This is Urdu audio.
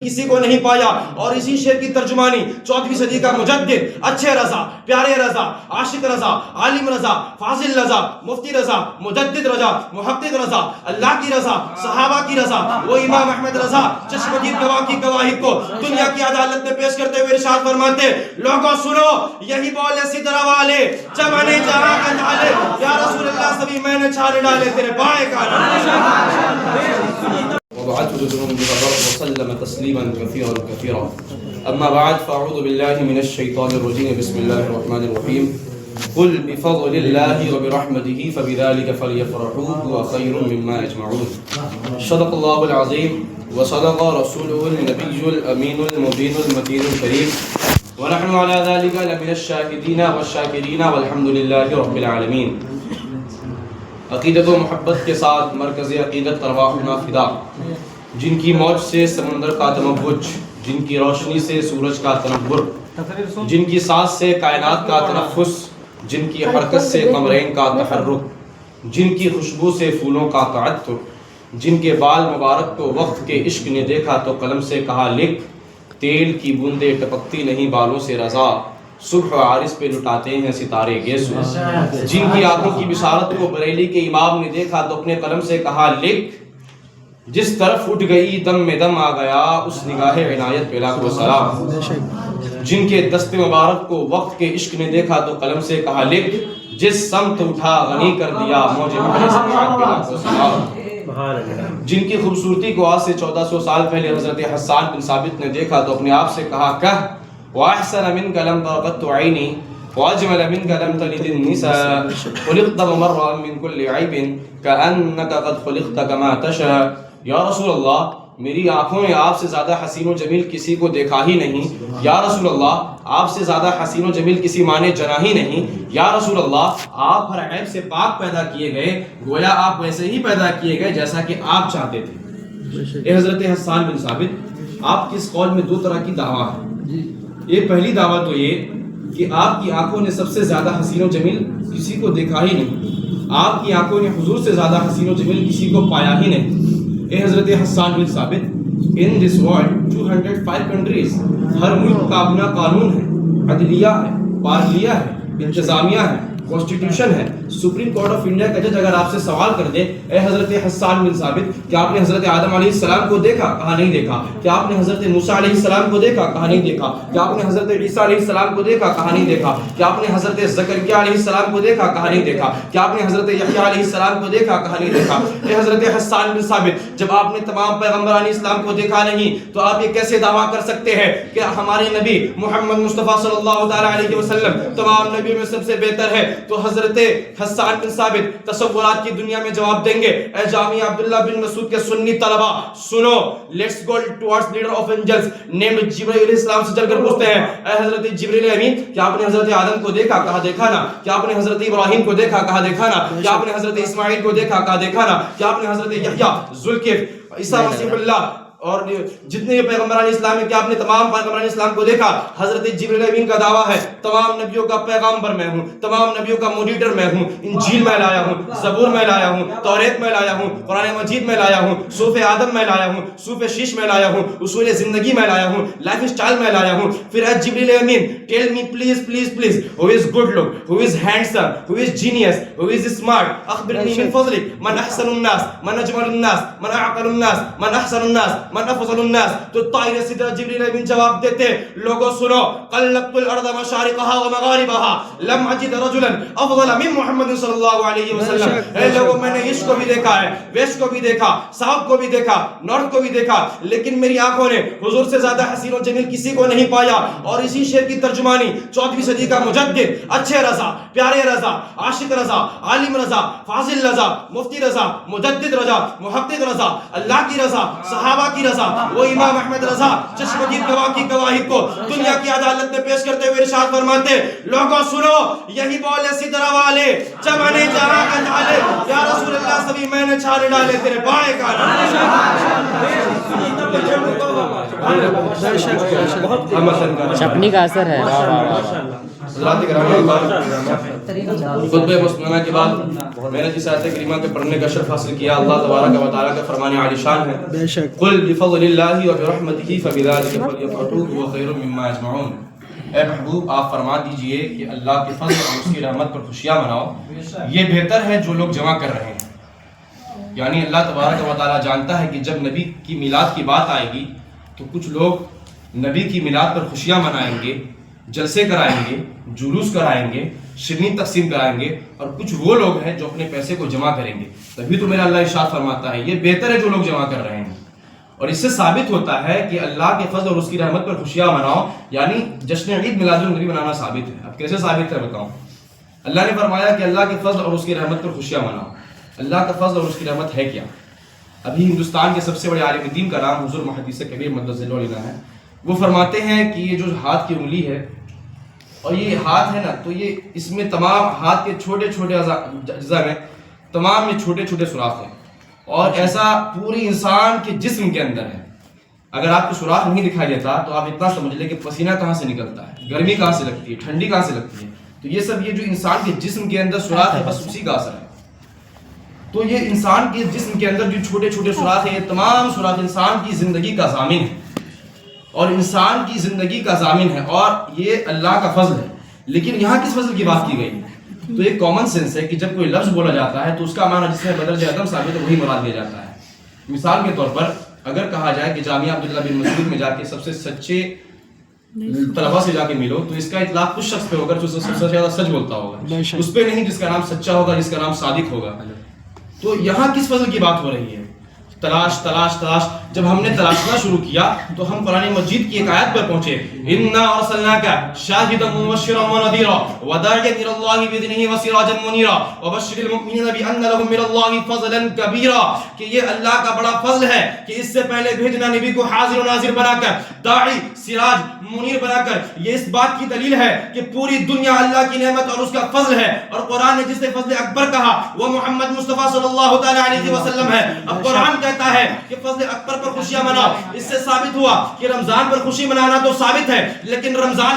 کسی کو نہیں پایا، اور اسی شعر کی ترجمانی 14ویں صدی کا مجدد، اچھے رضا، پیارے رضا، عاشق رضا، عالم رضا، فاضل رضا، مفتی رضا، مجدد رضا، محقق رضا، اللہ کی رضا، صحابہ کی رضا، وہ امام احمد رضا چشمدید گواہ کی گواہی کو دنیا کی عدالت میں پیش کرتے ہوئے ارشاد فرماتے، لوگوں سنو یہی بولے سدرہ والے چمن جہاں کے نالے، یا رسول اللہ سبھی میں نے چھالے ڈالے تیرے بائیں کانے وبعثه رسولا وسلم تسليما كثيرا كثيرا. أما بعد فأعوذ بالله من الشيطان الرجيم. بسم الله الرحمن الرحيم. قل بفضل الله وبرحمته فبذلك فليفرحوا هو خير مما يجمعون. صدق الله العظيم وصدق رسوله النبي الأمين المبين المتين الكريم، ونحن على ذلك لمن الشاهدين والشاكرين والحمد لله رب العالمين. عقیدت و محبت کے ساتھ مرکز عقیدت ارواحنا فدا، جن کی موج سے سمندر کا تموج، جن کی روشنی سے سورج کا تنور، جن کی سانس سے کائنات کا تنفس، جن کی حرکت سے قمرین کا تحرک، جن کی خوشبو سے پھولوں کا تعطر، جن کے بال مبارک کو وقت کے عشق نے دیکھا تو قلم سے کہا لکھ، تیل کی بوندیں ٹپکتی نہیں بالوں سے رضا، صبح عارض پہ لٹاتے ہیں ستارے گیسو، جن کی آنکھوں کی بشارت کو بریلی کے امام نے دیکھا تو اپنے قلم سے کہا لکھ، جس طرف اٹھ گئی دم میں دم آ گیا اس نگاہ عنایت پہ لاکھوں سلام، جن کے دست مبارک کو وقت کے عشق نے دیکھا تو قلم سے کہا لکھ، جس سمت اٹھا غنی کر دیا موج بحر سماعت پہ لاکھوں سلام، جن کی خوبصورتی کو آج سے 1400 سال پہلے حضرت حسان بن ثابت نے دیکھا تو اپنے آپ سے کہا کہ وَأَحْسَنَ مِنْكَ لَمْ تَرَقَتُ عَيْنِي وَأَجْمَلَ مِنْكَ لَمْ تَلِدِ النِّسَاء خُلِقْتَ مُمَرَّأً مِنْ كُلِّ عَيْبٍ كَأَنَّكَ قَدْ خُلِقْتَ كَمَا تَشَاءُ. یا رسول اللہ میری آنکھوں نے آپ سے زیادہ حسین و جمیل کسی کو دیکھا ہی نہیں. یا رسول اللہ آپ سے زیادہ حسین و جمیل کسی ماں نے جنا ہی نہیں. یا رسول اللہ آپ ہر عیب سے پاک پیدا کیے گئے، گویا آپ ویسے ہی پیدا کیے گئے جیسا کہ آپ چاہتے تھے. اے حضرت حسان بن ثابت، آپ کی اس قول میں دو طرح کی دعویٰ ہے. یہ پہلی دعویٰ تو یہ کہ آپ کی آنکھوں نے سب سے زیادہ حسین و جمیل کسی کو دیکھا ہی نہیں، آپ کی آنکھوں نے حضور سے زیادہ حسین و جمیل کسی کو پایا ہی نہیں. اے حضرت حسان بن ثابت، in this world 205 countries، ہر ملک کا اپنا قانون ہے، عدلیہ ہے، پارلیہ ہے، انتظامیہ ہے، کانسٹیٹیوشن ہے. سپریم کورٹ آف انڈیا کا جج اگر آپ سے سوال کر دے اے حضرت حسان بن ثابت کیا آپ نے حضرت آدم علیہ السلام کو دیکھا؟ کہا نہیں دیکھا. کیا آپ نے حضرت موسیٰ علیہ السلام کو دیکھا؟ کہا نہیں دیکھا. کیا آپ نے حضرت عیسیٰ علیہ السلام کو دیکھا؟ کہا نہیں دیکھا. کیا آپ نے حضرت زکریا علیہ السلام کو دیکھا؟ کہا نہیں دیکھا. کیا آپ نے حضرت یحییٰ علیہ السلام کو دیکھا؟ کہا نہیں دیکھا. اے حضرت حسان بن ثابت، جب آپ نے تمام پیغمبران اسلام کو دیکھا نہیں تو آپ یہ کیسے دعویٰ کر سکتے ہیں کہ ہمارے نبی محمد مصطفیٰ صلی اللہ تعالیٰ علیہ وسلم تمام نبیوں میں سب سے بہتر ہے؟ تو حضرت حسان بن ثابت تصورات کی دنیا میں جواب دیں گے. اے جامعہ عبداللہ بن مسعود کے سنی طلبہ سنو، let's go towards leader of angels named Jibrail علیہ السلام سے چل کر پوچھتے ہیں اے حضرت جبرائیل امین کیا آپ نے حضرت آدم کو دیکھا؟ کہا دیکھا نا. کیا آپ نے حضرت ابراہیم کو دیکھا؟ کہا دیکھا نا. کیا آپ نے حضرت اسماعیل کو دیکھا؟ کہا دیکھا نا. کیا آپ نے حضرت یحییٰ، ذوالکفل، عیسیٰ مسیح اللہ اور جتنے پےغمبران اسلام ہیں کیا آپ نے تمام پیغمبران اسلام کو دیکھا؟ حضرت جبرائیل امین کا دعویٰ ہے تمام نبیوں کا پیغمبر میں ہوں، تمام نبیوں کا موڈیٹر میں ہوں، انجیل میں لایا ہوں، زبور میں لایا ہوں، توریت میں لایا ہوں، قرآن مجید میں لایا ہوں، صوف آدم میں لایا ہوں، صوف شیش میں لایا ہوں، اصول زندگی میں لایا ہوں، لائف اسٹائل میں لایا ہوں. پھر اے جبرائیل امین tell me please please please who is good look, who is handsome, who is genius, who is smart, اخبرنی من فضلک من احسن الناس، من اجمل الناس، من اعقل الناس، من احسن الناس، من افضل الناس. تو طائر سدرہ جبرائیل امین جواب دیتے لوگوں سنو، قلبت الارض مشارقها ومغاربها لم اجد رجلا افضل من محمد صلی اللہ علیہ وسلم. اے لوگوں میں نے ایسٹ کو بھی دیکھا ہے، ویسٹ کو بھی دیکھا، ساؤتھ کو بھی دیکھا، نارتھ کو بھی دیکھا، لیکن میری آنکھوں نے حضور سے زیادہ حسین و جمیل کسی کو نہیں پایا. اور اسی شعر کی ترجمانی 14ویں صدی کا مجدد، اچھے رضا، پیارے رضا، عاشق رضا، عالم رضا، فاضل رضا، مفتی رضا، مجدد رضا، محقق رضا، اللہ کی رضا، صحابہ کی رضا، وہ امام احمد رضا چشمدید گواہ کی گواہی کو دنیا کی عدالت میں پیش کرتے ہوئے ارشاد فرماتے، لوگوں سنو یہی بولے سدرہ والے چمن جہاں کے نالے، یا رسول اللہ سبھی میں نے چھالے ڈالے تیرے بائیں کانے. شپنی کا اثر ہے. حضرات گرامی، خطبہ مسنونہ کے بعد میں نے جس آیت کریمہ کے پڑھنے کا شرف حاصل کیا، اللہ تبارک و تعالیٰ کا فرمان عالی شان ہے، قُلْ بِفَضْلِ اللَّهِ وَبِرَحْمَتِهِ فَبِذَلِكَ فَلْيَفْرَحُوا هُوَ خَيْرٌ مِّمَّا يَجْمَعُونَ۔ اے محبوب آپ فرما دیجئے کہ اللہ کے فضل اور اس کی رحمت پر خوشیاں مناؤ، یہ بہتر ہے جو لوگ جمع کر رہے ہیں۔ یعنی اللہ تبارک و تعالیٰ جانتا ہے کہ جب نبی کی میلاد کی بات آئے گی تو کچھ لوگ نبی کی میلاد پر خوشیاں منائیں گے، جلسے کرائیں گے، جلوس کرائیں گے، شرنی تقسیم کرائیں گے، اور کچھ وہ لوگ ہیں جو اپنے پیسے کو جمع کریں گے۔ تبھی تو میرا اللہ ارشاد فرماتا ہے یہ بہتر ہے جو لوگ جمع کر رہے ہیں۔ اور اس سے ثابت ہوتا ہے کہ اللہ کے فضل اور اس کی رحمت پر خوشیاں مناؤ، یعنی جشن عید میلاد النبی منانا ثابت ہے۔ اب کیسے ثابت ہے بتاؤں؟ اللہ نے فرمایا کہ اللہ کے فضل اور اس کی رحمت پر خوشیاں مناؤ۔ اللہ کا فضل اور اس کی رحمت ہے کیا؟ ابھی ہندوستان کے سب سے بڑے عالم دین کا نام حضور محدث کبیر مدثر اللہ ہے، وہ فرماتے ہیں کہ یہ جو ہاتھ کی انگلی ہے اور یہ ہاتھ ہے نا، تو یہ اس میں تمام ہاتھ کے چھوٹے چھوٹے اجزاء میں تمام میں چھوٹے چھوٹے سوراخ ہیں، اور ایسا پوری انسان کے جسم کے اندر ہے۔ اگر آپ کو سوراخ نہیں دکھائی دیتا تو آپ اتنا سمجھ لیں کہ پسینہ کہاں سے نکلتا ہے، گرمی کہاں سے لگتی ہے، ٹھنڈی کہاں سے لگتی ہے۔ تو یہ سب یہ جو انسان کے جسم کے اندر سوراخ ہے بس اسی کا اثر ہے۔ تو یہ انسان کے جسم کے اندر جو چھوٹے چھوٹے سوراخ ہیں، یہ تمام سوراخ انسان کی زندگی کا ضامن ہے، اور انسان کی زندگی کا ضامن ہے، اور یہ اللہ کا فضل ہے۔ لیکن یہاں کس فضل کی بات کی گئی؟ تو یہ کامن سینس ہے کہ جب کوئی لفظ بولا جاتا ہے تو اس کا معنی جس میں بدرجہ عدم ثابت ہے وہی مراد لیا جاتا ہے۔ مثال کے طور پر اگر کہا جائے کہ جامعہ عبداللہ بن مسعود میں جا کے سب سے سچے طلبہ سے جا کے ملو، تو اس کا اطلاق اس شخص پہ ہوگا جو سب سے زیادہ سچ بولتا ہوگا، اس پہ نہیں جس کا نام سچا ہوگا، جس کا نام صادق ہوگا۔ تو یہاں کس فضل کی بات ہو رہی ہے؟ تلاش تلاش تلاش۔ جب ہم نے تلاشنا شروع کیا تو ہم قرآن مجید کی ایک آیت پر پہنچے، اِنَّا أَرْسَلْنَاكَ شَاهِدًا وَمُبَشِّرًا وَنَذِيرًا وَدَاعِيًا إِلَى اللَّهِ بِإِذْنِهِ وَسِرَاجًا مُنِيرًا وَبَشِّرِ الْمُؤْمِنِينَ بِأَنَّ لَهُم مِّنَ اللَّهِ فَضْلًا كَبِيرًا، کہ یہ اللہ کا بڑا فضل ہے کہ اس سے پہلے بھیجنا نبی کو حاضر و ناظر بنا کر، داعی سراج منیر بنا کر۔ یہ اس بات کی دلیل ہے کہ پوری دنیا اللہ کی نعمت اور اس کا فضل ہے، اور قرآن نے جسے فضل اکبر کہا وہ محمد مصطفیٰ صلی اللہ تعالی علیہ وسلم ہے۔ اب قرآن کہتا ہے کہ فضل اکبر پر خوشیاں مناؤ۔ اس سے ثابت ہوا کہ رمضان پر خوشی منانا تو ثابت ہے، لیکن رمضان